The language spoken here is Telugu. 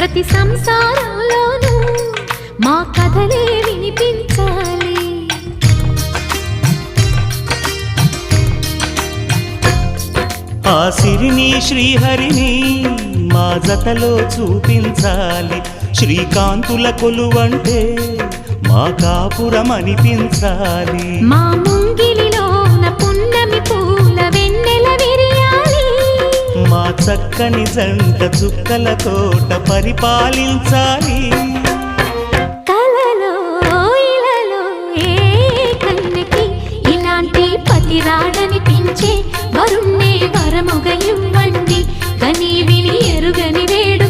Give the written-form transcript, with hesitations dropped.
ప్రతి సంసారంలోనూ మా కథలే వినిపించాలి. ఆ సిరిని శ్రీహరిని మా జతలో చూపించాలి. శ్రీకాంతుల కొలువంటే మా కాపురం అనిపించాలి. మా ముంగిలిలోన పున్నమి పూల వెన్నెల విరియాలి. మా చక్కని జంట చుక్కల తోట పరిపాలించాలి. కలలో ఇలలో ఏ కన్నెకి ఇలాంటి పతి రాడనిపించే వరుణ్ణే వరముగ ఇవ్వండి.